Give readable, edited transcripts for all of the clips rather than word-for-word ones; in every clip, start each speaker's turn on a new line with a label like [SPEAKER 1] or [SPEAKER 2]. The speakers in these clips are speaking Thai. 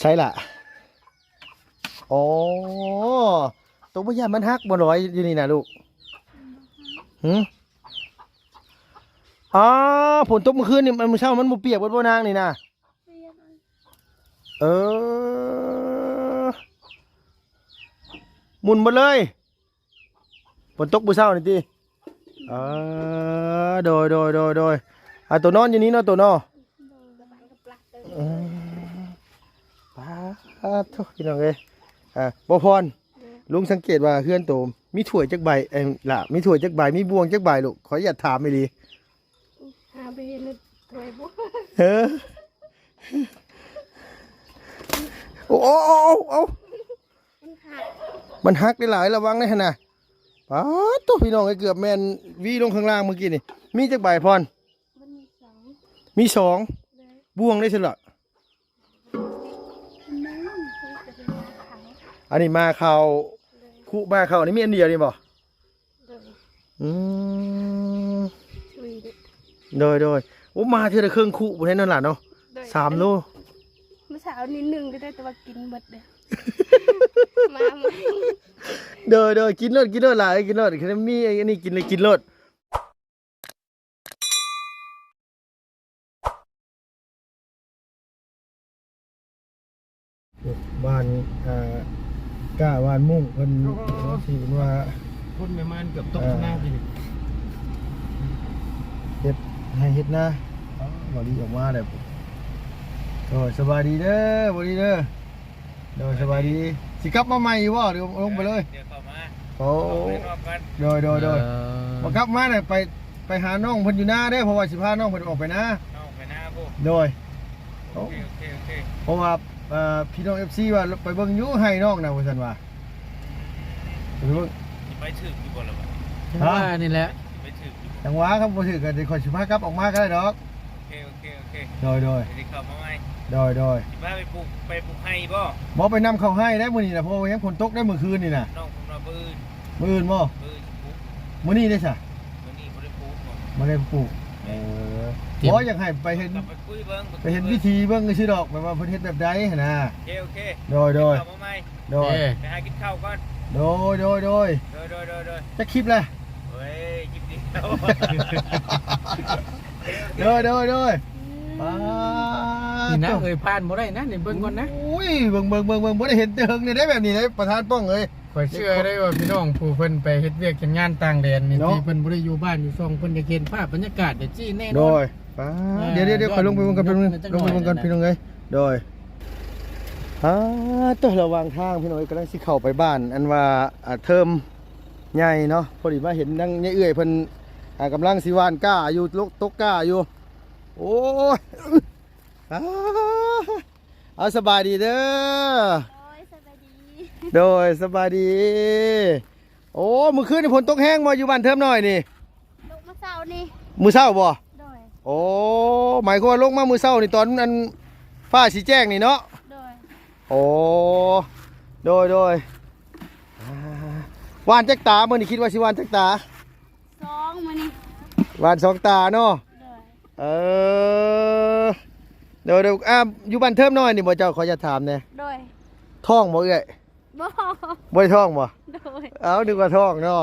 [SPEAKER 1] ใช่ล่ะอ๋อตัวพยานมันฮักบ่ร้อยอยู่นี่นะลูกหืมอ๋อฝนตกเมื่อคืนนี่มันเช้ามันบ่เปียกบ่นางนี่นะเออหมุนหมดเลยฝนตกมื้อเช้านี่ติโดยตัวนอนอยู่นี่เนาะตัวนอนป้าทุกพี่น้องเอ้ยบ่พรลุงสังเกตว่าเฮือนโตมีถ้วยจักใบล่ะมีถ้วยจักใบมีบวงจักใบลูกขออย่าถามไม่ดี
[SPEAKER 2] หาไปเห็นถ้วยบ่
[SPEAKER 1] โอ้มันหักได้หลายระวังได้ขนาดป้าตัวพี่น้องไอ้เกือบแมนวีลงข้างล่างเมื่อกี้นี่มีจักใบพรมีสองบวงได้ใช่หรออันนี้มาเขาคู่มาเขาอันนี้มีอันเดียวนี่บ่โดยโอ้มาเท่าไรเครื่องคู่บนนั้นนั่นแหละเนาะ3 โล
[SPEAKER 2] เมื่อเช้านี้1ก็ได้แต่ว่ากินหมดเลยมา
[SPEAKER 1] โดยกินรถหลายกินรถคือมีอันนี้กินเลยกินรถบ้านก้าบ้านมุ่งเพิ่นสิว่า
[SPEAKER 3] คนแม่มันเกือบตกหน้ากิน
[SPEAKER 1] เฮ็ดให้เฮ็ดนะบ่ดีออกมาแล้วโอ้สบายดีเด้อบ่ดีเด้อโดยสบายดีสิกลับมาใหม่อยู่บ่เดี๋ยวลงไปเลย
[SPEAKER 3] เดี๋ยวเข้ามา
[SPEAKER 1] โอ้โดยบ่กลับมาน่ะไปหาน้องเพิ่นอยู่หน้าเด้อเพราะว่าสิพาน้องเพิ่นออกไปนะ
[SPEAKER 3] น้องไปหน้าบ่
[SPEAKER 1] โดย
[SPEAKER 3] โอเค
[SPEAKER 1] เพราะว่าพี่น้อง FC ว่าไปเบิ่งอยู่ให้น้องนะว่าซั่นว่าไปเบิ่ง
[SPEAKER 3] ไปถึงอยู่บ่ล่ะ
[SPEAKER 1] บ่
[SPEAKER 3] นี่แหละไปถึง
[SPEAKER 1] จังหวะครับบ่ถึงก็สิค่อยสิพากลับออกมาก็ได้ดอก
[SPEAKER 3] โอเค
[SPEAKER 1] โดย
[SPEAKER 3] สิเข้ามาใหม่
[SPEAKER 1] โดย
[SPEAKER 3] สิพาไปปลูกให้บ่
[SPEAKER 1] บ่ไปนำเข้าให้ได้มื้อนี้น่ะเพราะว่ายังฝนตกได้มื้อคืนนี่น่ะ
[SPEAKER 3] น้องผมว่ามื้อ
[SPEAKER 1] อื่นบ่มื้อนี้ได้ซะ
[SPEAKER 3] มื้อนี้บ่ได้ปลูก
[SPEAKER 1] บ่ได้ปลูกบ่อยากให้ไปเห็นไปเห็นวิธีเบิ่งซื่อดอกแบบว่าเพิ่นเฮ็ดแบบใดหั่นน่ะ
[SPEAKER 3] โอเค
[SPEAKER 1] โดย
[SPEAKER 3] เข้ามาใหม่ไปหากินข้าวก่อน
[SPEAKER 1] โดยจะคลิปแหละ
[SPEAKER 3] เฮ้ยคลิปนี้
[SPEAKER 1] นี่
[SPEAKER 3] นะผ่านบ่ได้นะนี่เบิ่งก่อนนะ
[SPEAKER 1] อุ้ยเบิ่งบ่ได้เห็นเถิงนี่ได้แบบนี้ได้ประธานป้องเอ้ย
[SPEAKER 3] ข่อยเชื่อได้ว่าพี่น้องผู้เพิ่นไปเฮ็ดเวียกเฮ็ดงานต่างแดนนี่ที่เพิ่นบ่ได้อยู่บ้านอยู่ซ่องเพิ่นจะเห็นภาพบรรยากาศได้จี้แน่นอน
[SPEAKER 1] โดยเดี๋ยวค่อยลงไปเบิ่งกันลงไปเบิ่งกันพี่น้องเอ้ยโดยตัวระหว่างทางพี่น้องเอ้ยกำลังสิเข้าไปบ้านอันว่าเทอมใหญ่เนาะพอดีมาเห็นนั่งเอื้อยเพิ่นกำลังสิว่านก้าอยู่ตกก้าอยู่โอ้ยเอาสบายดีเด้อโดยสบายดีโอ้มื้อคืนนี่ฝนตกแห้งบ่อยู่บ้านเทอมน้อยนี่
[SPEAKER 2] ลงมาเช้านี่
[SPEAKER 1] มื้อเช้าบ่โอ้หมายความว่าลงมามื้อเช้านี่ตอนนั้นฟ้าสีแจ้งนี่เนาะโอ้โดยวานจักตาเมื่อนี่คิดว่าสิวานจักตา
[SPEAKER 2] 2มื้อนี้
[SPEAKER 1] วาน2 ตาเนาะเดี๋ยวอยู่บ้านเทิมน้อยนี่บ่เจ้าขอจะถามแน่ท้องบ่เอ้ยบ่ท้องบ่เอานึกว่าท้องเนาะ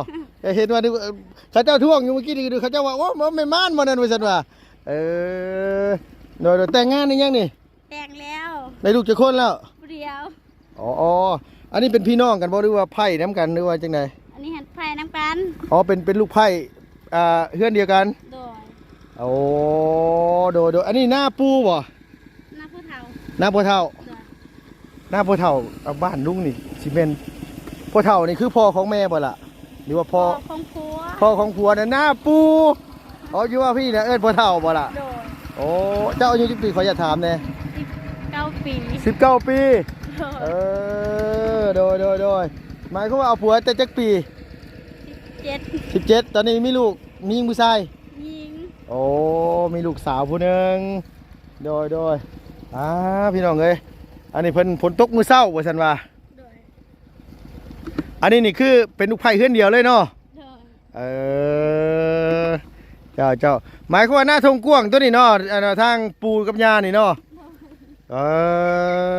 [SPEAKER 1] เห็นว่านึกเขาเจ้าท้องอยู่เมื่อกี้นี่เขาเจ้าว่าโอ้ไม่ม่านบ่นั่นว่าซั่นว่าโดยแต่งงานนี่ยังนี่
[SPEAKER 2] แต่งแล้ว
[SPEAKER 1] ได้ลูกจักคนแล้ว
[SPEAKER 2] เดียว
[SPEAKER 1] อ๋ออันนี้เป็นพี่น้องกันบ่หรือว่าไผ่น้ำกันหรือว่าจังได
[SPEAKER 2] อันนี้เห็นไผ่น้ำกัน
[SPEAKER 1] อ๋อเป็นลูกไผ่เฮือนเดียวกันโอ้โดอันนี้หน้าปูบ่
[SPEAKER 2] หน้าผู้เฒ่า
[SPEAKER 1] บ้านลุงนี่สิเป็นพ่อเฒ่านี่คือพ่อของแม่บ่ล่ะหรือว่าพ่อ
[SPEAKER 2] ของผัว
[SPEAKER 1] น่ะหน้าปูอ๋ออยู่ว่าพี่น่ะเอิ้นพ่อเฒ่าบ่ล่ะโอ้เจ้าอายุกี่ปีขออย่าถามแน่
[SPEAKER 2] 19 ปี
[SPEAKER 1] 19 ปีโดยหมายความว่าเอาผัวแต่จักปี17ตอนนี้มีลูกมีหญิงผู้ชาย
[SPEAKER 2] ยิง
[SPEAKER 1] โอ้มีลูกสาวผู้นึงโดยพี่น้องเอ้ยอันนี้เพิ่นฝนตกมื้อเช้าว่าซั่นว่าอันนี้นี่คือเป็นลูกไผ่เฮือนเดียวเลยเนาะเจ้าหมายความว่าหน้าทงกว้างตัวนี้เนาะทางปูกับยานี่เนาะ เอ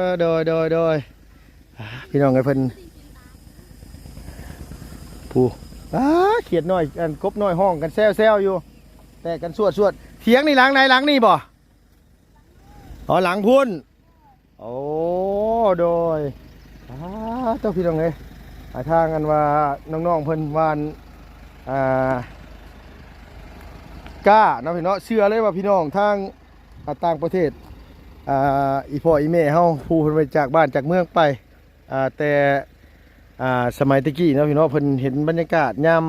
[SPEAKER 1] อโดยพี่น้องไอ้เพิ่นผู้เขียดน้อยกันกบน้อยห้องกันแซวอยู่แต่กันสวดเถียงนี่หลังไหนหลังนี่บ่อ๋อหลังพุ่นโอ้โดยเจ้าพี่น้องเอ้ยทางกันว่าน้องๆเพิ่นวานกล้าเนาะพี่น้องเชื่อเลยว่าพี่น้องทางต่างประเทศอีพ่ออีแม่เฮาผู้เพิ่นไปจากบ้านจากเมืองไปแต่สมัยตะกี้เนาะพี่น้องเพิ่นเห็นบรรยากาศยาม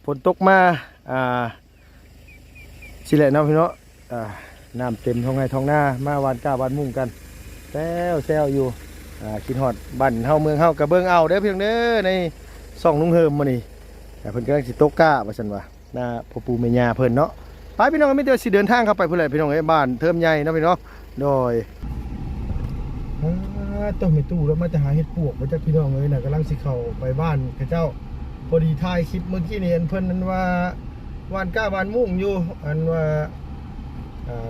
[SPEAKER 1] ฝนตกมาสิแหละเนาะพี่น้องน้ำเต็มท้องไร่ท้องนามาหวานก้าหวานมุ่งกันแซวอยู่คิดฮอดบ้านเฮาเมืองเฮากะเบิ่งเอาเด้อพี่น้องเด้อในซ่องลุงเฮิมมื้อนี้เพิ่นกำลังสิตกก้าว่าซั่นว่าพ่อปู่แม่ย่าเพิ่นเนาะไปพี่น้องมีแต่สิเดินทางเข้าไปพุ่นแหละพี่น้องไอ้บ้านเทิมใหญ่เนาะพี่น้องโดยต้องมีตู้แล้วมาจะหาเห็ดปวกมาจากพี่น้องเลยนะกำลังสิเข้าไปบ้านพระเจ้าพอดีถ่ายคลิปเมื่อกี้นี่เพิ่นนั้นว่าวานก้าวานมุ่งอยู่อันว่า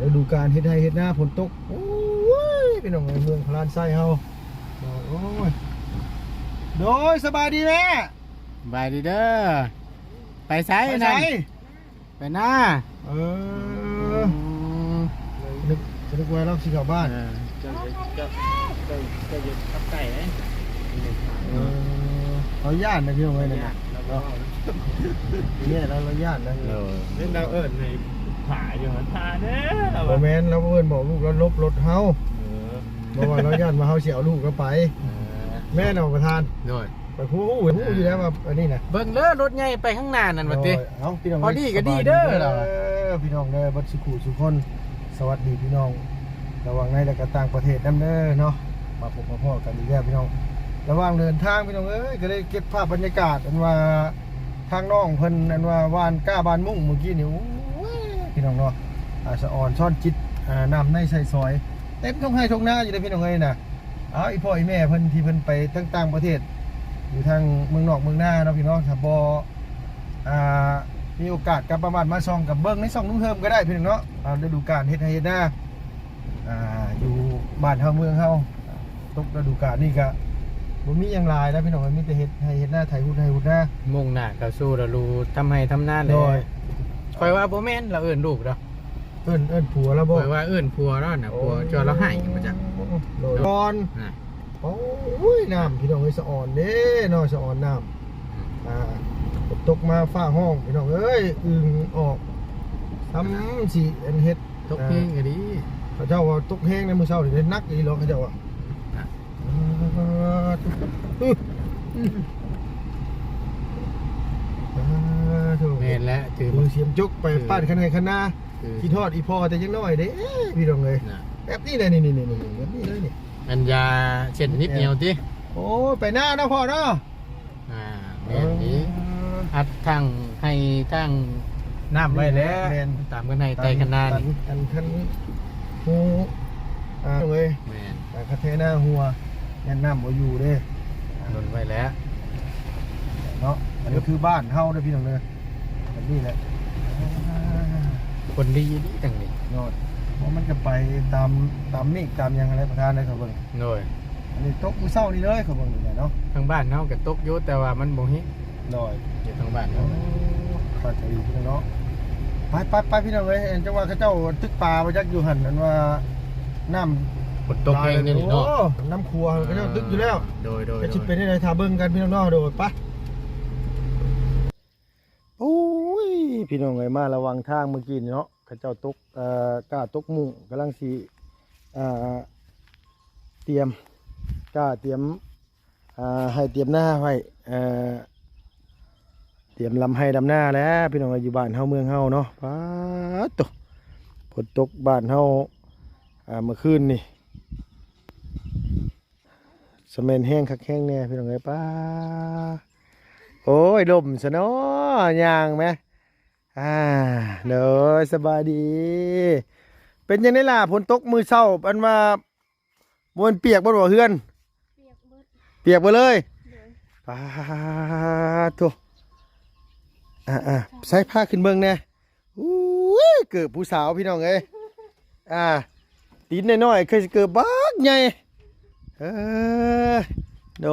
[SPEAKER 1] ฤดูกาลเฮ็ดไร่เฮ็ดนาฝนตกโอ้ยพี่น้องเมืองพลานไส้เฮาโอ้ยโดยสบายดีแม่
[SPEAKER 3] บายดีเด้อไปไส
[SPEAKER 1] ไป
[SPEAKER 3] นั่น
[SPEAKER 1] ไหน
[SPEAKER 3] ไปหน้า
[SPEAKER 1] นึกว่าเราสิเข้าบ้าน
[SPEAKER 3] จะยึดทับไก่ไหม
[SPEAKER 1] เราย่านนะพี่น้องเอ้ยเนี่ยเนี่ยเราย่านนะ
[SPEAKER 3] เล่นดาวเอิญในผาอยู่หันผาเด้อ
[SPEAKER 1] บ่แม่นเราเอิ้นบอกลูกเราลบรถเฮาบอกว่าเราย่านมาเฮาสิเอาลูกเราไปแม่น่ะประธาน
[SPEAKER 3] โดย
[SPEAKER 1] ไปฮู้อยู่แล้วว่าอันนี้น่ะ
[SPEAKER 3] เบิ่งเด้อรถใหญ่ไปข้างหน้านั่นว่าติ
[SPEAKER 1] เอ้าพี่น้อง
[SPEAKER 3] พอดีก็ดีเด้อเรา
[SPEAKER 1] พี่น้องเด้อบัดสุขุสุคนสวัสดีพี่น้องระหว่างในและก็ต่างประเทศนำเด้อเนาะมาพบมาพ้อกันอีกแล้วพี่น้องระหว่างเดินทางพี่น้องเอ้ยก็ได้เก็บภาพบรรยากาศอันว่าทางน้องเพิ่นอันว่าวานก้าบานมุ่งเมื่อกี้นี่โอ้ยพี่น้องเนาะสะอ่อนซ่อนจิตน้ำในใส่ซอยเต็มท้องไร่ท้องนาอยู่เลยพี่น้องเอ้ยน่ะอีพ่ออีแม่เพิ่นที่เพิ่นไปต่างประเทศอยู่ทางเมืองนอกเมืองหน้าเนาะพี่น้องถ้าบ่มีโอกาสกลับประมาณมาส่องกับเบิ้งในส่องนุ่งเฮิมก็ได้พี่น้องเนาะฤดูกาลเฮ็ดให้เฮ็ดหน้าอยู่บ้านเฮาเมืองเฮาตกฤดูกาลนี่ก็บ่มีหยังหลายนะพี่น้องมีแต่เฮ็ดให้เฮ็ดหน้าไถหุดให้หุดหน้า
[SPEAKER 3] มุ่งหน้าเข้าสู่ฤดูทำให้ทำนาเลยคอยว่าบ่แม่นเราเอิ้นลูกเด้อ
[SPEAKER 1] เอิ้นผัวแล้วบ่
[SPEAKER 3] คอยว่าเอิ้นผัวแล้วน่ะผัวจอเราให้มาจัก
[SPEAKER 1] โดยก่อนโอ้ยน้ำพี่น้องเอ้ยสะอ่อนเด้เนาะสะอ่อนน้ำตกมาฟ้าห้องพี่น้องเอ้ยอึ่งออกทำสิอันเฮ็ด
[SPEAKER 3] ตกเพลงก็ดี
[SPEAKER 1] เขาเจ้าว่าตกแห้งในมื้อเช้านี่นักอีหรอกเขาเจ้าว่า
[SPEAKER 3] แม่นแล้วถือ
[SPEAKER 1] มือเสียมจกไปป้านคันให้คันหน้าคิดทอดอีพ่อแต่ยังน้อยเด้พี่น้องเลยแบบนี้เลยนี่แบบนี้เลยนี่
[SPEAKER 3] อันยาเช็ดนิดเดียวติ
[SPEAKER 1] โอ้ไปหน้าเนาะพ่อเนาะ
[SPEAKER 3] แม่นดีอัดทางให้ทางน้ำไว้แล้วตามกันให้ไตกันนานี่
[SPEAKER 1] อันคันหูเลย
[SPEAKER 3] แม่น
[SPEAKER 1] คาเทหน้าหัวยันน้ำบ่อยู่เด้
[SPEAKER 3] ลนไว้แล้ว
[SPEAKER 1] เนาะอันนี้คือบ้านเฮาเด้อพี่น้องเด้อแบบนี้แหละ
[SPEAKER 3] คนดีดีจังนี่
[SPEAKER 1] เนาะเพราะมันจะไปตามเมฆตามยังอะไรประธานเลยครับเบิ่ง
[SPEAKER 3] โดย
[SPEAKER 1] อันนี้ตกมื้อเช้านี่เลยครับเบิ่งนี่แหละเนาะ
[SPEAKER 3] ทางบ้านเฮาก็ตกอยู่แต่ว่ามันบ่ฮิ
[SPEAKER 1] ดอย
[SPEAKER 3] อยู่ทางบ้านเฮา
[SPEAKER 1] ปัดใจพี่น้องเนาะไปพี่น้องเอ้ยจังว่าเขาเจ้าตึกปลามาจักอยู่หั่นนั่นว่าน้ำ
[SPEAKER 3] ฝนตกเองนี่เนาะ
[SPEAKER 1] โอ้น้ำครัวเขาเจ้าตึกอยู่แล้ว
[SPEAKER 3] โดย
[SPEAKER 1] จะสิเป็นได้ถ้าเบิ่งกันพี่น้องเนาะโดดไปโอ้ยพี่น้องเอ้ยมาระวังทางเมื่อกี้เนาะเขาเจ้าตกกล้าตกมุ้งกำลังสิเตรียมกล้าเตรียมให้เตรียมหน้าไว้เตรียมลำให้ดำหน้าแล้วพี่น้องอยู่บ้านเฮาเมืองเฮาเนาะป้าตกฝนตกบ้านเฮาเมื่อคืนนี่สะเมนแห้งคักแห้งแน่พี่น้องเอ้ยป้าโอ้ยลมซะเนาะย่างไหมเด้อสบายดี เป็นยังไงล่ะฝนตกมือเช้าอันว่าบนเปียกบ่เฮือนเปียกบ่เลยป้าโธ่ใส่ผ้าขึ้นเบิ่งแน่อุ้ยเกิดผู้สาวพี่น้องเอ้ย ตีนน้อยๆเคยสิเกิดบักใหญ่เออโ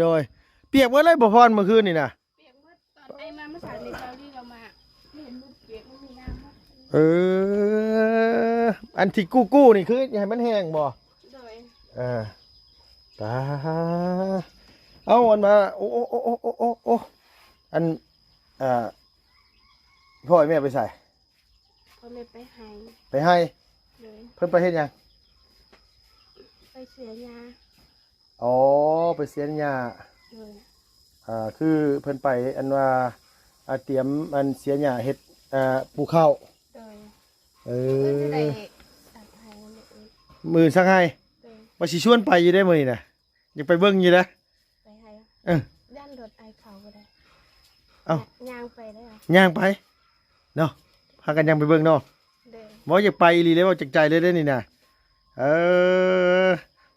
[SPEAKER 1] ดยเปียกหมดเลยบ่พรเมื่อคืนนี่น่ะ
[SPEAKER 2] เปียกหมดตอนไอ้มาเมื่อเช้านี้ตอนที่เรามาไม่เห็นมันเปียกมันมีน้ำมั้ง
[SPEAKER 1] เอออันที่กู้นี่คืออย่าให้มันแห้งบ่
[SPEAKER 2] โดย
[SPEAKER 1] ตาเอาอันมาโอ้อันพ่อแม่ไปใส่
[SPEAKER 2] เขาเลยไปหาย
[SPEAKER 1] ไปให้
[SPEAKER 2] เลย
[SPEAKER 1] เพิ่นไปเฮ็ดหยัง
[SPEAKER 2] ไปเสียยา
[SPEAKER 1] อ๋อไปเสียญญา
[SPEAKER 2] เลย
[SPEAKER 1] คือเพิ่นไปอันว่าเตรียมอันเสียญญาเฮ็ดปลูกข้าว
[SPEAKER 2] เลย
[SPEAKER 1] เอ
[SPEAKER 2] เพื่อจะได้
[SPEAKER 1] อ
[SPEAKER 2] สักหายเลย
[SPEAKER 1] มื้อสักให้
[SPEAKER 2] เลย
[SPEAKER 1] ว่าสิชวนไปอยู่ได้มื้อนี้น่ะอยากไปเบิ่งอยู่นะ
[SPEAKER 2] ไปหาย
[SPEAKER 1] เออ
[SPEAKER 2] ด้านรถไอเขาก็ได้
[SPEAKER 1] เอ้า
[SPEAKER 2] ย่างไปได้เหรอย่าง
[SPEAKER 1] ไปเนาะพากันยังไปเบิ่งเนาะ
[SPEAKER 2] เลย
[SPEAKER 1] บ่อยากไปอีหลีเลยว่าจากใจเลยได้อนี่น่ะเออ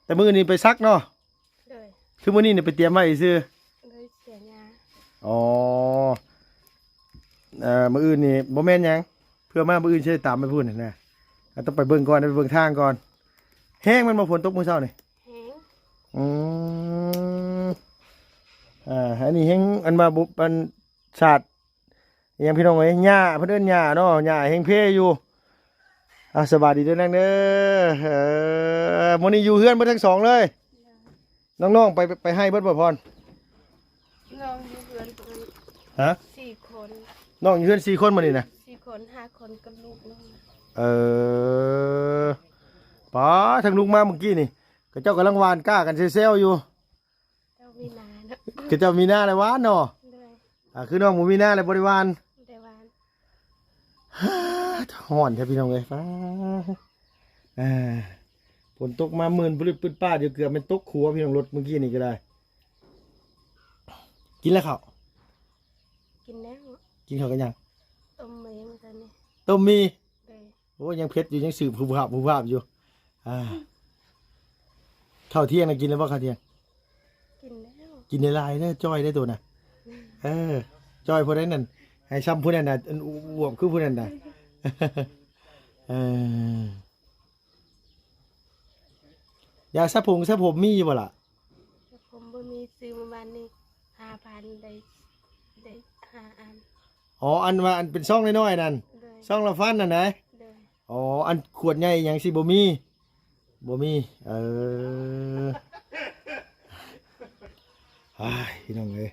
[SPEAKER 1] แต่มื้อนี้ไปซักเนาะ
[SPEAKER 2] เลย
[SPEAKER 1] คือมื้อนี้เนี่ยไปเตรียมไว้ซื่อ
[SPEAKER 2] เลยเสียยา
[SPEAKER 1] อ๋อมื้ออื่นนี่บ่แม่นหยังเพื่อมามื้ออื่นสิได้ตามไปพูดน่ะต้องไปเบิ่งก่อนไปเบิ่งทางก่อนแห้งมันบ่ฝนตกมื้อเช้านี่
[SPEAKER 2] แห้ง
[SPEAKER 1] อืมอันนี้แห้งอันมาบุอันชาติอิหยังพี่น้องเอ้ยหญ้าเพิ่นเอิ้นหญ้าเนาะหญ้าแห้งเพอยู่สบายดีเด้อนางเด้อมื้อนี้อยู่เฮือนเบิดทั้งสองเลย น้องๆไปให้เบิดบ่พร
[SPEAKER 2] น้องอยู่เพื่อนประมาณ
[SPEAKER 1] ฮะ
[SPEAKER 2] 4 คน
[SPEAKER 1] น้องอยู่เฮือน4คนมื้อนี้นะ
[SPEAKER 2] 4 คน 5 คนกับลูกน้อง
[SPEAKER 1] เออป๋าทางลูกมาเมื่อกี้นี่ก็เจ้ากำลังหวานก้ากันเซลๆอยู่
[SPEAKER 2] เจ้ามีนาเนาะ
[SPEAKER 1] ก็เจ้ามีหน้าอะไรหวานเนาะ
[SPEAKER 2] เลย
[SPEAKER 1] คือน้องบ่มีหน้าอะไรบริวาร
[SPEAKER 2] ได้วาน
[SPEAKER 1] ห่อนแท้พี่น้องเอ้ยฟ้าฝนตกมาหมื่นปลื้ดปื้ดป้าดอยู่เกือบเป็นตกขัวพี่น้องรถเมื่อกี้นี่ก็ได้ กินแล้วข้าว
[SPEAKER 2] กินแล้ว
[SPEAKER 1] กินข้าวกันยัง
[SPEAKER 2] ต้มมีเหมือนกันนี่
[SPEAKER 1] ต้มมี
[SPEAKER 2] เลย
[SPEAKER 1] โอ้ยังเผ็ดอยู่ยังสืบผู้ภาพอยู่ข้าวเที่ยงนะกินแล้วบ่ข้าวเที่ยง
[SPEAKER 2] กินแล้ว
[SPEAKER 1] กินในลายเด้อจ้อยได้ตัวน่ะจ้อยพวกนั้นนั่นให้ซ้ำพวกนั้นน่ะอันอวบคือพวกนั้นน่ะ ยาสระผมมีอยู่บ่ล่ะ
[SPEAKER 2] แต่ผมบ่มีซื้อมาวันนี้5,000ได้5 อัน
[SPEAKER 1] อ๋ออันว่าอันเป็นซ่องน้อยๆนั่น
[SPEAKER 2] เลย
[SPEAKER 1] ซ่องละฟันนั่นนะ
[SPEAKER 2] เลย
[SPEAKER 1] อ๋ออันขวดใหญ่หยังสิบ่มีพี่น้องเอ้ย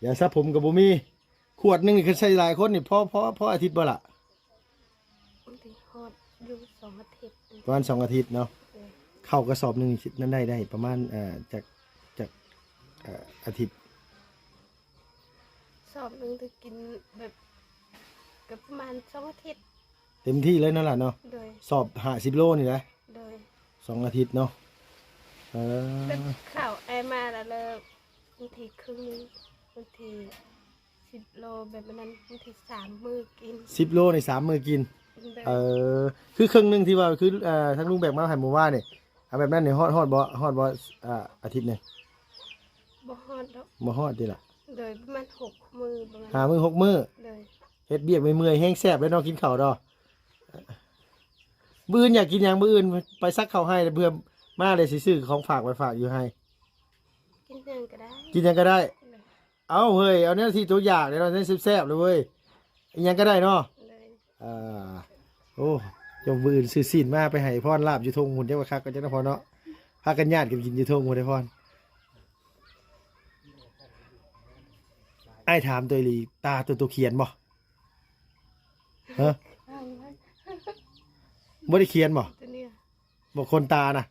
[SPEAKER 1] ยาสระผมก็บ่มีขวดหนึงนี่คือใช้หลายคนนี่พออาทิตย์บ่ล่ะ
[SPEAKER 2] บางทีฮอดอยู่2 อาทิตย์
[SPEAKER 1] ประมาณ2 อาทิตย์เนาะ
[SPEAKER 2] เลย
[SPEAKER 1] เข้ากระสอบหนึงคิดนั้นได้ประมาณจากอาทิตย์
[SPEAKER 2] สอบหนึงจะกินแบบกับประมาณ2 อาทิตย์
[SPEAKER 1] เต็มที่เลยนั่นแหละเนาะ
[SPEAKER 2] โดย
[SPEAKER 1] สอบ50 โลนี่แหละ
[SPEAKER 2] โดย
[SPEAKER 1] 2 อาทิตย์เนาะ
[SPEAKER 2] แบบข้าวไอมาแล้วเลยบางทีครึ่งนึงบางที10 โลแบบนั้นบางที3 มื้อกิน
[SPEAKER 1] 10 โลใน3 มื้อกิน
[SPEAKER 2] เลย
[SPEAKER 1] คือครึ่งหนึงที่ว่าคือทั้งลุงแบกมาให้หมู่ว่านี่เอาแบบนั้นนี่ฮอดบ่อาทิตย์หนึง
[SPEAKER 2] บ่ฮอดดอก
[SPEAKER 1] บ่ฮอดติล่ะ
[SPEAKER 2] โดยประมาณ6 มื้อประมาณ
[SPEAKER 1] 5 มื้อ6 มื้อ
[SPEAKER 2] เลย
[SPEAKER 1] เฮ็ดเบียกเมื่อยๆแห้งแซ่บเลยเนาะกินข้าวดอกมื้ออื่นอยากกินหยังมื้ออื่นไปซักข้าวให้เพื่อมาเลยสิซื้อของฝากไปฝากอยู่ให้
[SPEAKER 2] กินหยังก็ได้
[SPEAKER 1] กินหยังก็ได้
[SPEAKER 2] เลย
[SPEAKER 1] เอาเฮ้ยเอาเนี่ยที่ตัวอย่างเดี๋ยวเราได้แซ่บๆเลยเว้ยอิหยังก็ได้เนาะ
[SPEAKER 2] เลย
[SPEAKER 1] โอ้ยกมืออื่นซื้อซีนมาไปให้พรลาบอยู่ทงหุ่นเจ้าว่าคักก็จังนะพอเนาะพากันญาติกันกินอยู่ทงหุ่นได้พรไอ้ายถามตัวอีหลีตาตัวเขียนบ่ฮะ
[SPEAKER 2] เอาไว้
[SPEAKER 1] บ่ได้เขียนบ่
[SPEAKER 2] ตัวเนี้ย
[SPEAKER 1] บ่คนตานะ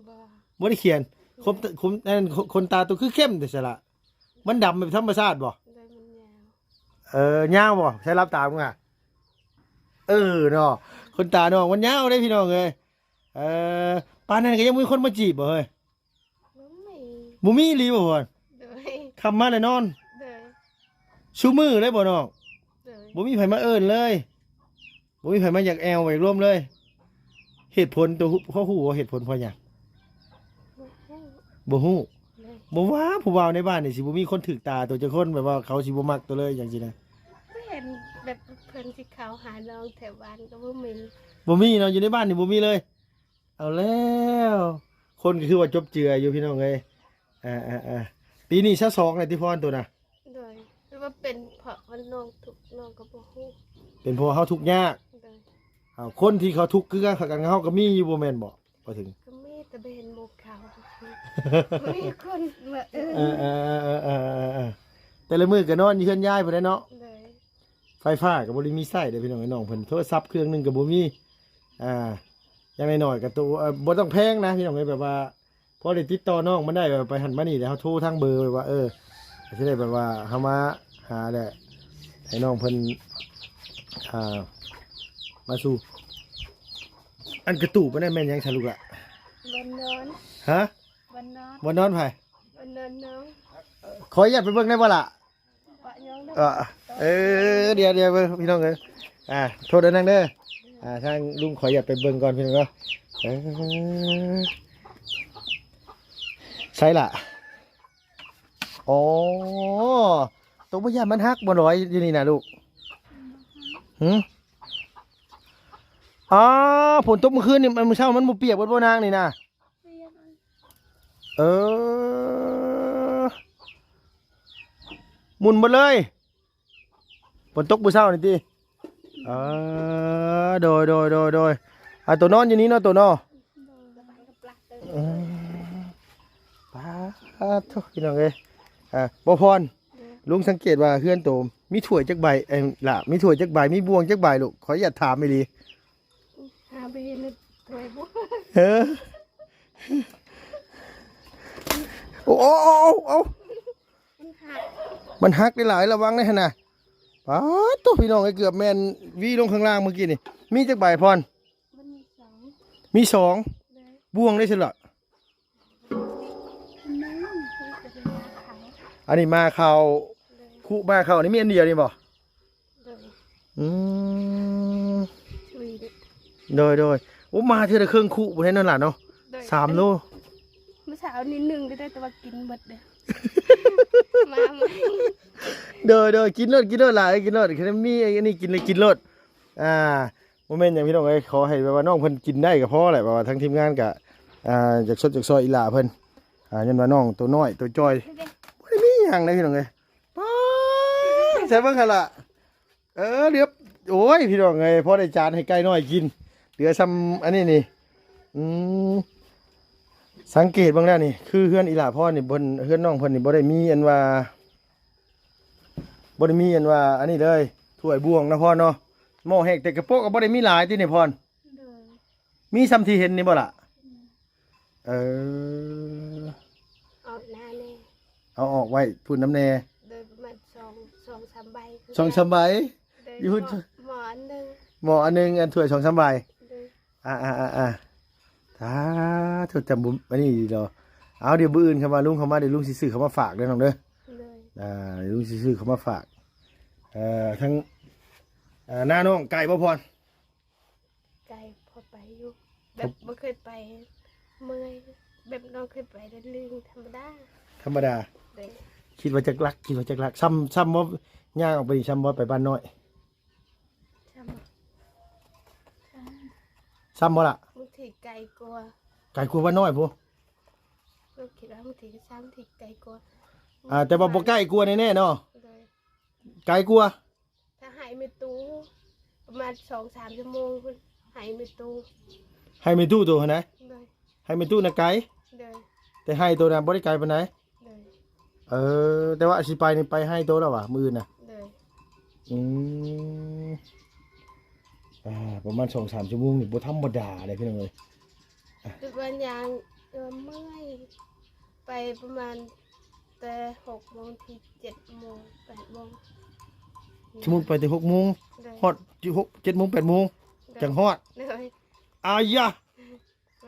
[SPEAKER 2] บ่
[SPEAKER 1] บ่ได้เขียนคนตาตัวคือเข้มแต่สละมันดำแบบธรรมชาติบ่
[SPEAKER 2] เลยมันยาว
[SPEAKER 1] ยาวบ่ใช้รับตามมึงอ่ะเนาะคนตาน้องมันยาวได้พี่น้องเอ้ยปานนั้นก็ยังมีคนมาจีบบ่เฮ้ย
[SPEAKER 2] บ่มี
[SPEAKER 1] บ่มีอีหลีบ่พ่น
[SPEAKER 2] เลย
[SPEAKER 1] คำมาเลยนอน
[SPEAKER 2] เลย
[SPEAKER 1] ชูมือเลยบ่น้อง
[SPEAKER 2] เลย
[SPEAKER 1] บ่มีไผมาเอิ้นเลยบ่มีไผมาอยากแอวไว้ร่วมเลย เหตุผลตัวเขาฮู้ว่าเหตุผลเพราะหยัง
[SPEAKER 2] บ่ฮู้
[SPEAKER 1] บ่ฮู้
[SPEAKER 2] เลย
[SPEAKER 1] บ่ว่าผู้บ่าวในบ้านนี่สิบ่มีคนถึกตาตัวเจ้าคนแบบว่าเขาสิบ่มักตัวเลยจังซี่นะ
[SPEAKER 2] ไม่เห็นแบบเพิ่นที่เขาหาน้องแถวบ้านก็บ่มี
[SPEAKER 1] บ่มีเนาะอยู่ในบ้านนี่บ่มีเลย เอาแล้วคนก็คือว่าจบเจืออยู่พี่น้องเอ้ยปีนี้22เลยที่พ่อนตัวน่ะ
[SPEAKER 2] โดยหรือว่าเป็นเพราะวันน้องถูกน้องกับบ่ฮู้
[SPEAKER 1] เป็นเพราะเฮาทุกข์ยาก
[SPEAKER 2] โดย
[SPEAKER 1] คนที่เขาทุกข์คือกันเฮาก็มีอยู่บ่แม่นบ่พอถึง
[SPEAKER 2] ก็มีแต่ไปเห็นหมู่เขามีคนมา
[SPEAKER 1] แต่ละมื้อก็นอนอยู่เฮือนยายพุ่นแหละเนาะ
[SPEAKER 2] เลย
[SPEAKER 1] ไฟฟ้าก็บ่ได้มีใช้เด้อพี่น้องน้องเพิ่นโทรศัพท์เครื่องหนึงก็บ่มีอย่างน้อยๆก็ตัวบ่ต้องแพงนะพี่น้องเอ้ยแบบว่าพอได้ติดต่อน้องมันได้แบบไปหันมานี่แล้วเฮาโทรทางเบอร์ไว้ว่าสิได้แบบว่าเฮามาหาแหละให้น้องเพิ่นมาสู่อันกระตูบ่ได้แม่นหยังซะลูกล่ะ
[SPEAKER 2] วันนอน
[SPEAKER 1] ฮะ
[SPEAKER 2] วันนอน
[SPEAKER 1] บ่นอนไผ
[SPEAKER 2] วันนอนน้อง
[SPEAKER 1] ขออนุญาตไปเบิ่งได้บ่ล่ะ
[SPEAKER 2] ปะย้องได้
[SPEAKER 1] เดี๋ยวพี่น้องเอ้ยโทษด้วยนั่งเด้อทางลุงขออยากไปเบิ่งก่อนพี่น้องเนาะใช่ล่ะอ๋อตัวพยานมันฮักบ่ร้อยอยู่นี่นะลูกฝนตกเมื่อคืนนี่มันเช้ามันบ่เปียกบ่นางนี่นะหมุนหมดเลยฝนตกมื้อเช้านี่ติโดยตัวนอนอยู่นี้เนาะตัวนอนป้าทุกพี่น้องเอ้ยบ่พรลุงสังเกตว่าเฮือนโตมีถ้วยจักใบล่ะมีถ้วยจักใบมีบวงจักใบลูกขออย่าตถามอีหลี
[SPEAKER 2] หาไปเห็นถวยบ่
[SPEAKER 1] โอ้มันหักได้หลายระวังได้ขนาดป้าตัวพี่น้องไอ้เกือบแมนวีลงข้างล่างเมื่อกี้นี่มีจักใบพร
[SPEAKER 2] มันมีสอง
[SPEAKER 1] มีสอง
[SPEAKER 2] เลย
[SPEAKER 1] บวงได้สิล่ะ
[SPEAKER 2] นั่งคือจะเป็นขาว
[SPEAKER 1] อันนี้มาเขา
[SPEAKER 2] เลย
[SPEAKER 1] คู่มาเขานี่มีอันเดียวนี่บ่
[SPEAKER 2] เลย
[SPEAKER 1] อืม
[SPEAKER 2] ช่วยดิ
[SPEAKER 1] โดยโอ้มาเท่าไรเครื่องคู่บนนั้นนั่นแหละเนาะ 3 โล
[SPEAKER 2] เมื่อเช้านี้1ได้แต่ว่ากินหมดเลยมาไหม
[SPEAKER 1] โดยกินรถหลายกินรถแค่มีอันนี้กินเลยกินรถโมเมนต์อย่างพี่น้องเอ้ยขอให้แบบว่าน้องเพิ่นกินได้ก็พอแหละแบบว่าทั้งทีมงานก็จากสดจากซอยอีหลาเพิ่นยันว่าน้องตัวน้อยตัวจอยบ่ได้มีหยังเลยพี่น้องเอ้ยป๊าใช่เบิ่งหั่นล่ะเหลือโอ้ยพี่น้องเอ้ยพอได้จานให้ไก่น้อยกินเหลือซ้ำอันนี้นี่สังเกตเบิ่งแล้วนี่คือเฮือนอีหลาพ่อนี่เพิ่นเฮือนน้องเพิ่นนี่บ่ได้มีอันว่าอันนี้เลยถ้วยบวงนะพ่อเนาะหม้อแห้งแต่กระโปะก็บ่ได้มีหลายที่นี่พ่อ
[SPEAKER 2] เลย
[SPEAKER 1] มีซ้ำที่เห็นนี่บ่ล่ะ
[SPEAKER 2] ออกหน้าแน่
[SPEAKER 1] เอาออกไว้พูดน้ำแน่
[SPEAKER 2] โดยประมาณ2-3ใบ
[SPEAKER 1] 2-3 ใบ
[SPEAKER 2] อยู่หมอนหนึ่ง
[SPEAKER 1] หม้ออันนึงอันถ้วย2-3 ใบ
[SPEAKER 2] เลย
[SPEAKER 1] ถ้าถูกจำบุญอันนี้ดีเนาะเอาเดี๋ยวมื้ออื่นเข้ามาลุงเข้ามาเดี๋ยวลุงสิซื้อเข้ามาฝากเด้อน้องเด้อ
[SPEAKER 2] เลย
[SPEAKER 1] เดี๋ยวลุงสิซื้อเข้ามาฝากทั้งหน้าน้องไก่บ่พร
[SPEAKER 2] ไกลพอไปอยู่แบบไม่เคยไปเมื่อยแบบน้องเคยไปแล้วลืมธรรมดา
[SPEAKER 1] ธรรมดา
[SPEAKER 2] เลย
[SPEAKER 1] คิดว่าจักรักซ้ำว่าย่างออกไปดิซ้ำว่าไปบ้านน้อย
[SPEAKER 2] ใช่ไหม
[SPEAKER 1] ซ้ำบ่ล่ะ
[SPEAKER 2] บางทีไกลกลัว
[SPEAKER 1] ไก่กลัวบ้านน้อยพู้
[SPEAKER 2] เราคิดว่าบางทีก็ซ้ำทีไกลกลัว
[SPEAKER 1] แต่ว่าบ่ใกล้กลัวแน่ๆเนาะ
[SPEAKER 2] เลย
[SPEAKER 1] ไก่กลัว
[SPEAKER 2] ถ้าหายไม่ตู้ประมาณ2-3 ชั่วโมงคุณหายไม่ตู้
[SPEAKER 1] ให้มีตู้ตัวนะ
[SPEAKER 2] เลย
[SPEAKER 1] ให้มีตู้นะไก่
[SPEAKER 2] เลย
[SPEAKER 1] แต่ให้ตัวน่ะบ่ได้ไกลปานใด
[SPEAKER 2] เลย
[SPEAKER 1] แต่ว่าสิไปนี่ไปให้ตัวแล้วว่ะมื้อน่ะ
[SPEAKER 2] เลย
[SPEAKER 1] ประมาณ 2-3 ชั่วโมงนี่บ่ธรรมดาเลยพี่น้องเอ้ย
[SPEAKER 2] คือวันยางเมื่อยไปประมาณแต่6 โมงถึง7 โมง8 โมง
[SPEAKER 1] ชั่วโมงไปแต่6 โมง
[SPEAKER 2] เลย
[SPEAKER 1] ฮอด7 โมง 8 โมงจังฮอด
[SPEAKER 2] เลย
[SPEAKER 1] อายะ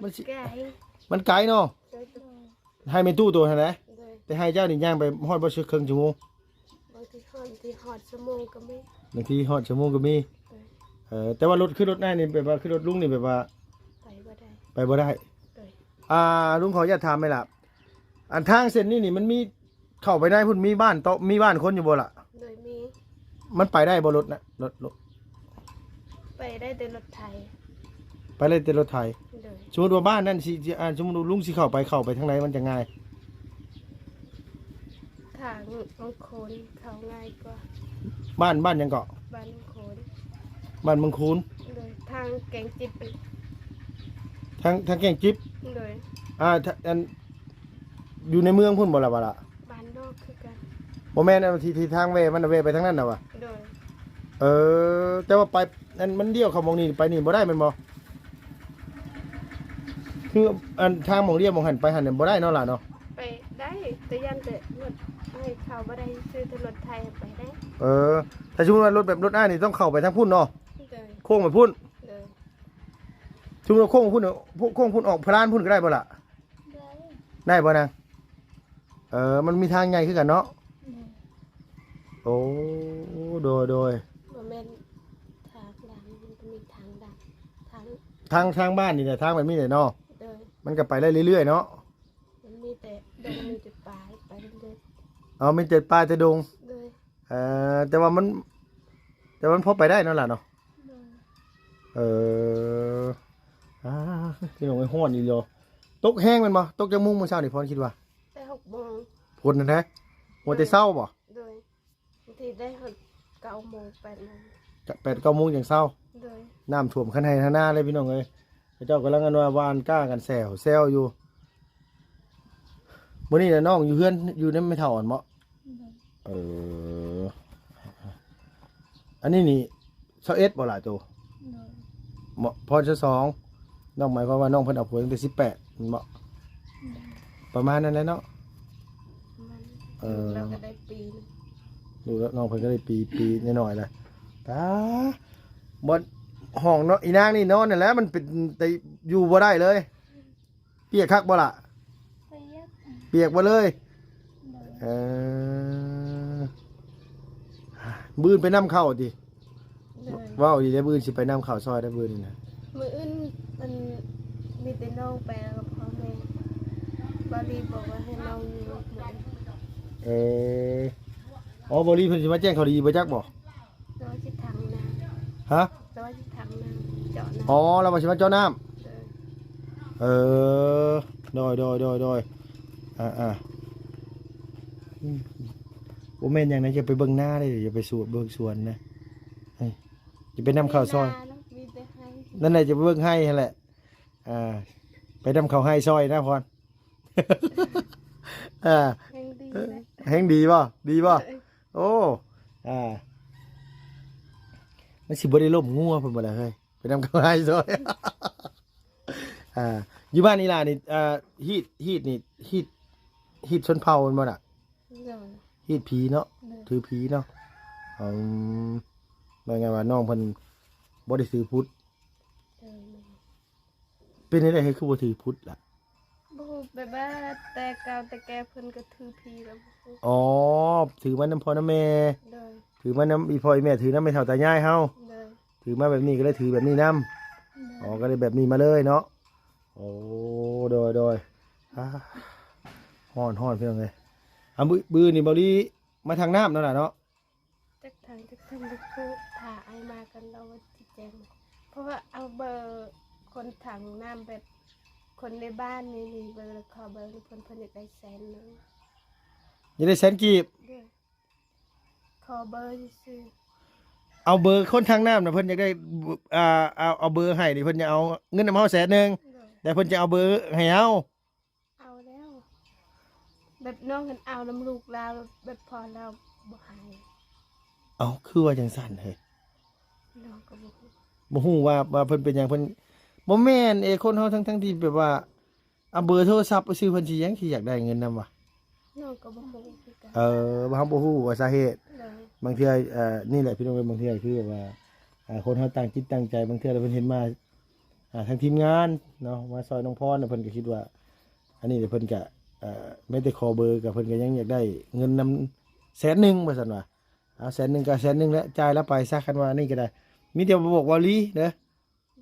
[SPEAKER 2] มันไกล
[SPEAKER 1] มันไกลเนาะ
[SPEAKER 2] เลย
[SPEAKER 1] ให้มีตู้ตัวหั่นนะ
[SPEAKER 2] เลย
[SPEAKER 1] แต่ให้เจ้านี่ย่างไปฮอดบ่ครึ่งชั่วโมง
[SPEAKER 2] บางทีหอดชั่วโมงก็ไม่
[SPEAKER 1] บางทีฮอดชั่วโมงก็มี
[SPEAKER 2] เลย
[SPEAKER 1] แต่ว่ารถขึ้นรถหน้านี่แบบว่าขึ้นรถลุงนี่แบบว่า
[SPEAKER 2] ไปบ่ได้
[SPEAKER 1] ไปบ่ได้
[SPEAKER 2] เลย
[SPEAKER 1] ลุงขออย่าตถามไหมล่ะอันทางเส้นนี้นี่มันมีเข้าไปได้พุ่นมีบ้านโตะมีบ้านคนอยู่บ่ล่ะ
[SPEAKER 2] โดยมี
[SPEAKER 1] มันไปได้บ่รถนะรถ
[SPEAKER 2] ไปได้แต่รถไทย
[SPEAKER 1] ไปเลยแต่รถไถ
[SPEAKER 2] โดย
[SPEAKER 1] สมมุติว่าบ้านนั่นสิสมมุติลุงสิเข้าไปทางไหนมันจะง่าย
[SPEAKER 2] ทางบางคนเขาง่ายกว่า
[SPEAKER 1] บ้านยังเกาะ
[SPEAKER 2] บ้านบางคน
[SPEAKER 1] บ้านเมืองคูน
[SPEAKER 2] โดยทางแกงจิบไป
[SPEAKER 1] ทางแก่งจิ๊บ
[SPEAKER 2] โดย
[SPEAKER 1] อันอยู่ในเมืองพุ่นบ่ล่ะบ่ล่ะ
[SPEAKER 2] บ้านนอกคือกัน
[SPEAKER 1] บ่แม่นอันที่ทางเวมันเวไปทางนั้นน่ะวะ
[SPEAKER 2] โดย
[SPEAKER 1] แต่ว่าไปอันมันเดี่ยวเข้ามองนี่ไปนี่บ่ได้แม่นบ่คืออันทางมองเรียบมองหันไปหันเนี่ยบ่ได้เนาะล่ะเนาะ
[SPEAKER 2] ไปได้แต่ยันแต่รถให้เขาบ่ได้ซื้อแต่รถไทยไปได้
[SPEAKER 1] แต่สมมุติว่ารถแบบรถอ้ายนี่ต้องเข้าไปทางพุ่นเนาะ
[SPEAKER 2] โดย
[SPEAKER 1] โค้งไปพุ่น
[SPEAKER 2] โดย
[SPEAKER 1] สมมุติว่าโค้งพุ่นโค้งพุ่นออกพลานพุ่นก็ได้บ่ล่ะได้บ่นางมันมีทางใหญ่คือกันเนาะโอ้โดย
[SPEAKER 2] บ่แม่นทางหลังมันก็มีทางดักทาง
[SPEAKER 1] ทางบ้านนี่แหละทางแบบนี้แหละเนาะ
[SPEAKER 2] โดย
[SPEAKER 1] มันก็ไปได้เรื่อยๆเนาะ
[SPEAKER 2] มันมีแต่ดงมีแต่ป่าไปเรื่อย
[SPEAKER 1] มีแต่ป่าแต่ดง
[SPEAKER 2] ๆโดย
[SPEAKER 1] แต่ว่ามันพอไปได้เนาะล่ะเนาะ
[SPEAKER 2] โดย
[SPEAKER 1] พี่น้องไอ้ฮ้อนอีหลีตกแห้งแม่นบ่ตกจังมุ้งมื้อเช้านี่พรคิดว่า
[SPEAKER 2] แต่6 โมง
[SPEAKER 1] ฝนนั่นแท้หัวแต่เช้าบ่
[SPEAKER 2] โดยบางทีได้9 โมง8 โมง
[SPEAKER 1] 8-9 โมงจังเช้า
[SPEAKER 2] โดย
[SPEAKER 1] น้ำท่วมคันให้ข้างหน้าเลยพี่น้องเอ้ยพระเจ้ากำลังกันว่าวานก้ากันแซวอยู่มื้อนี้น่ะน้องอยู่เฮือนอยู่ในไม่เท่าอ่อนเมาะอันนี้นี่21บ่ล่ะโตเหมาะพอจะ2น้องหมายความว่าน้องเพิ่นเอาผัวตั้งแต่18เหมาะประมาณนั้นแหละเนาะ
[SPEAKER 2] มันเราก็ได้ปีนึง
[SPEAKER 1] ดูแล้วน้องเพิ่นก็ได้ปีน้อยๆเลยตาบนห้องเนาะอีนางนี่นอนนั่นแหละมันเป็นแต่อยู่บ่ได้เลย เปียกคักบ่ล่ะเปียกบ่เลยบื้นไปน้ำเข้าดิ
[SPEAKER 2] โดย
[SPEAKER 1] ว้าวดีได้บื้นสิไปน้ำเข้าซอยได้บื้นนี่นะ
[SPEAKER 2] มืออื่นมันมีแต่น้องไปแล้วกับพ่อแม่บาลีบอกว่าให้น้องอยู่กับหนู
[SPEAKER 1] บ่รีเพิ่นสิมาแจ้งข่าวดีบ่จักบ่
[SPEAKER 2] แล้วที่ทางน้
[SPEAKER 1] ฮะ
[SPEAKER 2] ำแล้วที่ทางน้ำเจาะน้
[SPEAKER 1] เราบ่สิมาเจ้าน้ำ
[SPEAKER 2] ำ
[SPEAKER 1] โดยบ่แม่นหยังนะจะไปเบิ่งหน้าเลยอย่าไปสูดเบิ่งสวนนะจะไปนำข้าวซอย
[SPEAKER 2] มีแต่ให้
[SPEAKER 1] นั่นแหละจะไปเบิ่งให้นั่นแหละไปนำข้าวให้ซอยนะพร
[SPEAKER 2] แห่งดีเลย
[SPEAKER 1] แฮงดีบ่โอ้มันสิบ่ได้ล่มงัวเพิ่นบ่ล่ะเฮ้ยไปนำข้าวให้ซอย อยู่บ้านนี่ล่ะนี่ฮีดนี่ฮีดชนเผ่ามันบ่น่ะ
[SPEAKER 2] โดย
[SPEAKER 1] ฮีดผีเนาะ ถือผีเนาะว่าไงว่าน้องเพิ่นบ่ได้ถือพุทธ
[SPEAKER 2] โดย
[SPEAKER 1] เป็นจังได๋คือบ่ถือพุทธล่ะ
[SPEAKER 2] บูแบบว่าแต่เก่าแต่แกเพิ่นก็ถือพีแล้วบู
[SPEAKER 1] ถือมันน้ำพ่อน้ำแม่
[SPEAKER 2] โดย
[SPEAKER 1] ถือมันน้ำอีพ่ออีแม่ถือน้ำไม่เท่าตายายเฮา
[SPEAKER 2] โดย
[SPEAKER 1] ถือมาแบบนี้ก็เลยถือแบบนี้น้ำก็เลยแบบนี้มาเลยเนาะโอ้โดยฮ้อนเพียงเลยบื้อนี่บ่ดีมาทางน้ำนั่นน่ะเนาะ
[SPEAKER 2] จักทางจะพูดถ่าไอมากันเราว่าจิแจงเพราะว่าเอาเบอร์คนถังน้ำแบบคนในบ้านนี่เบอร์ขอเบอร์เพิ่นอยากได้100,000นึง
[SPEAKER 1] อย่าได้แสนกีบ
[SPEAKER 2] ด้วยขอเบอร์ซื้อ
[SPEAKER 1] เอาเบอร์คนทางน้ำน่ะเพิ่นอยากได้เอาเบอร์ให้นี่เพิ่นจะเอาเงินนำเฮา100,000
[SPEAKER 2] ด้วย
[SPEAKER 1] แต่เพิ่นจะเอาเบอร์ให้เฮา
[SPEAKER 2] เอาแล้ว แบบน้องกันเอาน้ำลูกเราแบบพอเราบ่หาย
[SPEAKER 1] เอาคือว่าจังซั่นเฮ้ย
[SPEAKER 2] น้องก็บ่ฮู้
[SPEAKER 1] บ่ฮู้ว่าเพิ่นเป็นหยังเพิ่นบ่แม่นคนเฮาทั้งที่แบบว่าเอาเบอร์โทรศัพท์ไปซื้อเพิ่นสิหยังสิอยากได้เงินนำวะ
[SPEAKER 2] น้องก็บ่ฮู้คือกัน
[SPEAKER 1] บ่เฮาบ่ฮู้ว่าสาเหตุ
[SPEAKER 2] เลย
[SPEAKER 1] บางเทื่อนี่แหละพี่น้องบางเทื่อคือแบบว่าคนเฮาตั้งจิตตั้งใจบางเทื่อแล้วเพิ่นเห็นมาทางทีมงานเนาะมาซอยน้องพรน่ะเพิ่นก็คิดว่า อันนี้เดี๋ยวเพิ่นก็ไม่ได้ขอเบอร์กับเพิ่นก็ยังอยากได้เงินนำ100,000ว่าซั่นว่าเอา100,000ก็100,000แล้วจ่ายแล้วไปซะคันว่านี่ก็ได้มีแต่บอกว่าลีเด้อ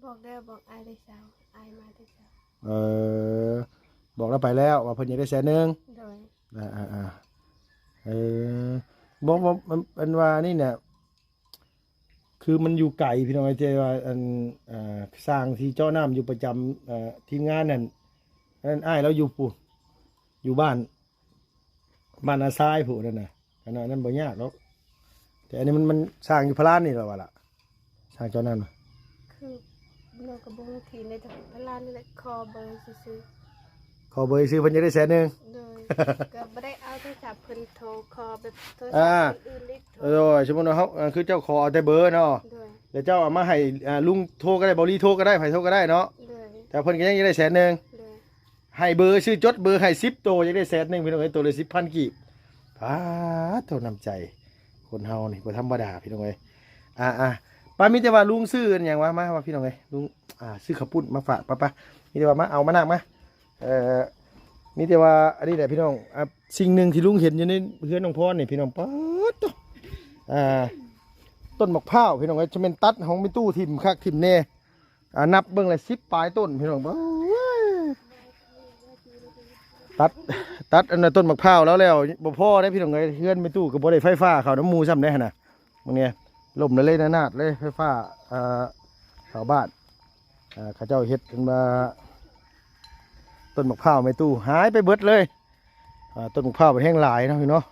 [SPEAKER 2] บอกได้บอกอายได้เช้าอายมาได้เช้า
[SPEAKER 1] บอกแล้วไปแล้วว่าเพิ่นอยากได้100,000
[SPEAKER 2] โดย
[SPEAKER 1] บอกมันเป็นว่านี่เนี่ย คือมันอยู่ไกลพี่น้องไอ้เจว่าอันสร้างที่เจ้าน้ำอยู่ประจำทีมงานนั่นอ้ายเราอยู่ปู่อยู่บ้านอาทรายผู้นั่นน่ะขนาดนั้นบ่ยากหรอกแต่อันนี้มันสร้างอยู่พระลานนี่แหละว่าล่ะสร้างเจ้าน้ำ
[SPEAKER 2] คือเรากับบางทีในทางพลานนี่แหละคอเบอร์ซื้อ
[SPEAKER 1] ขอเบอร์ซื้อเพิ่นจะได้100,000
[SPEAKER 2] ๆเลยก็ไม่ได้เอาโทรศัพท์เพิ่นโทรคอแบบโทรศัพท์คนอื่นได้โทร
[SPEAKER 1] โดยสมมุติว่าเฮาคือเจ้าขอเอาแต่เบอร์เนาะ
[SPEAKER 2] เลย
[SPEAKER 1] แล้วเจ้าเอามาให้ลุงโทรก็ได้บ่รีโทรก็ได้ไผโทรก็ได้เนาะ
[SPEAKER 2] เลย
[SPEAKER 1] แต่เพิ่นก็ยังได้100,000
[SPEAKER 2] เลย
[SPEAKER 1] ให้เบอร์ชื่อจดเบอร์ให้10โตยังได้100,000พี่น้องเอ้ยตัวละ 10,000 กีบโทษน้ำใจคนเฮานี่บ่ธรรมดาพี่น้องเอ้ยป้ามีแต่ว่าลุงซื้ออันหยังวะมาว่าพี่น้องเอ้ยลุงซื้อข้าวปุ้นมาฝากป้ามีแต่ว่ามาเอามานั่งมามีแต่ว่าอันนี้แหละพี่น้องสิ่งหนึ่งที่ลุงเห็นอยู่ในเฮือนน้องพรนี่พี่น้องป๊าดต้นมะพร้าวพี่น้องเอ้ยจะเป็นตัดของมีตู้ทิ่มคักทิ่มแน่นับเบิ่งเลย10ปลายต้นพี่น้องตัดอันนั้นต้นมะพร้าวแล้วบ่พอได้พี่น้องเอ้ยเฮือนมีตู้ก็บ่ได้ไฟฟ้าเข้าน้ำมูซ้ำได้หั่นน่ะมื้อนี้ล่มเลยนาดเลยไฟฟ้าเข้าบ้านเขาเจ้าเฮ็ดกันมาต้นมะพร้าวไม่ตู้หายไปเบิดเลยต้นมะพร้าวเป็นแห้งหลายเนาะพี่เนาะ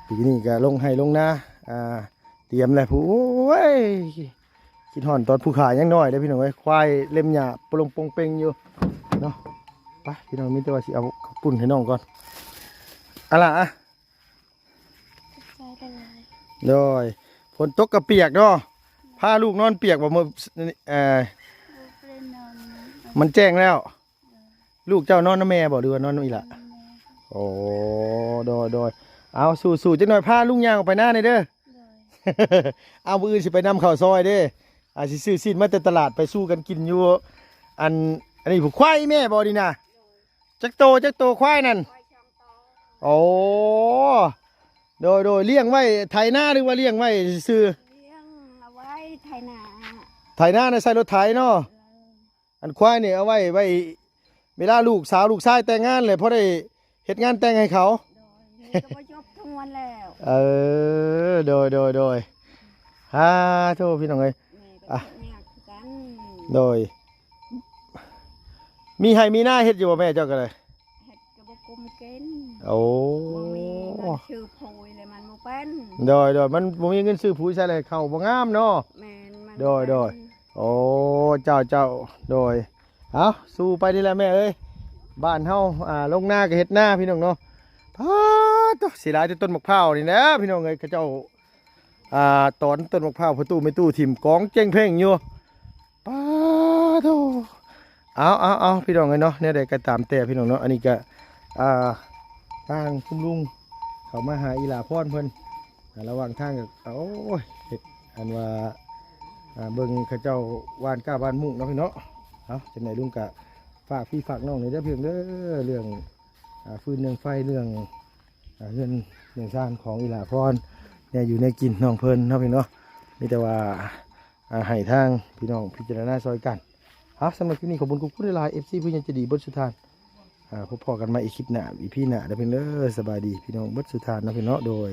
[SPEAKER 1] ปีนี้ก็ลงให้ลงนาเตรียมเลยผู้โอ้ยคิดห่อนตอนผู้ขายยังน้อยเลยพี่น้องเอ้ยควายเล็มหญ้าปลงปงเปงอยู่เนาะไปพี่น้องมีแต่ว่าสิเอาข้าวปุ้นให้น้องก่อนอะไร
[SPEAKER 2] ใจละลาย
[SPEAKER 1] โดยฝนตกกระเปียกเนาะพาลูกนอนเปียกบ่มื้อมันแจ้งแล้ว ลูกเจ้านอนน้ำแม่บ่หรือว่านอนน้ำอีหละโอ้โดยเอาสู่จักหน่อยพาลุงย่างออกไปหน้าหน่อยเด้อ เอามื้ออื่นสิไปนำข้าวซอยเด้อาจสิซื้อซีนมาแต่ตลาดไปสู้กันกินอยู่อันนี้ผู้ควายแม่บ่ดีน่ะจักโตควายนั่นโอ้โดยเลี้ยงไว้ไถนาหรือว่าเลี้ยงไว้ซื้อ
[SPEAKER 2] เลี้ยงเอาไว้ไถนา
[SPEAKER 1] ไถนาในใส่รถไถเนาะอันควายนี่เอาไว้เวลาลูกสาวลูกชายแต่งงานเลยเพราะได้เฮ็ดงานแต่งให้เขา
[SPEAKER 2] ก็บ่จบทั้งวันแล้ว
[SPEAKER 1] โดยโทษพี่น้องเอ้ยโดยมีให้มีหน้าเฮ็ดอยู่บ่แม่เจ้าก็เลย
[SPEAKER 2] เฮ็ดก็บ่กุมกิน
[SPEAKER 1] โอ้
[SPEAKER 2] บ่มีเงินซื้อปุ๋ยเลยมันบ่เป็น
[SPEAKER 1] โดยมันบ่มีเงินซื้อปุ๋ยใช่เลยเข้าบ่งามเนาะ
[SPEAKER 2] แม่นมัน
[SPEAKER 1] โดยโอ้เจ้าโดยเอาสู้ไปนี่แหละแม่เอ้ยบ้านเฮาลงหน้าก็เฮ็ดหน้าพี่น้องเนาะสิหลายที่ต้นมะพร้าวนี่นะพี่น้องเอ้ยเขาเจ้าตอนต้นมะพร้าวประตูไม่ตู้ถิ่มกองเจ้งเพ่งอยู่โธ่เอาพี่น้องเอ้ยเนาะเนี่ยได้ก็ตามแต่พี่น้องเนาะอันนี้ก็ทางคุณลุงเขามาหาอีหลาพรเพิ่นระหว่างทางก็โอ้ยเฮ็ดอันว่าเบิ่งเขาเจ้าว่านก้าว่านมุ้งเนาะพี่เนาะเอาจังไหนลุงกะฝากพี่ฝากน้องนี่ได้เพียงเด้อเรื่องฟืนเรื่องไฟเรื่องเรื่องซ่านของอีหลาพรเนี่ยอยู่ในกินน้องเพิ่นเนาะพี่เนาะมีแต่ว่าให้ทางพี่น้องพิจารณาซอยกันสำหรับที่นี่ขอบคุณคุณผู้ได้ลายFC ผู้ยังจะดีบดสุธานพบพอกันมาอีกคลิปหน้าอีพี่หน้าเด้อเพียงเด้อสบายดีพี่น้องบดสุธานเนาะพี่เนาะโดย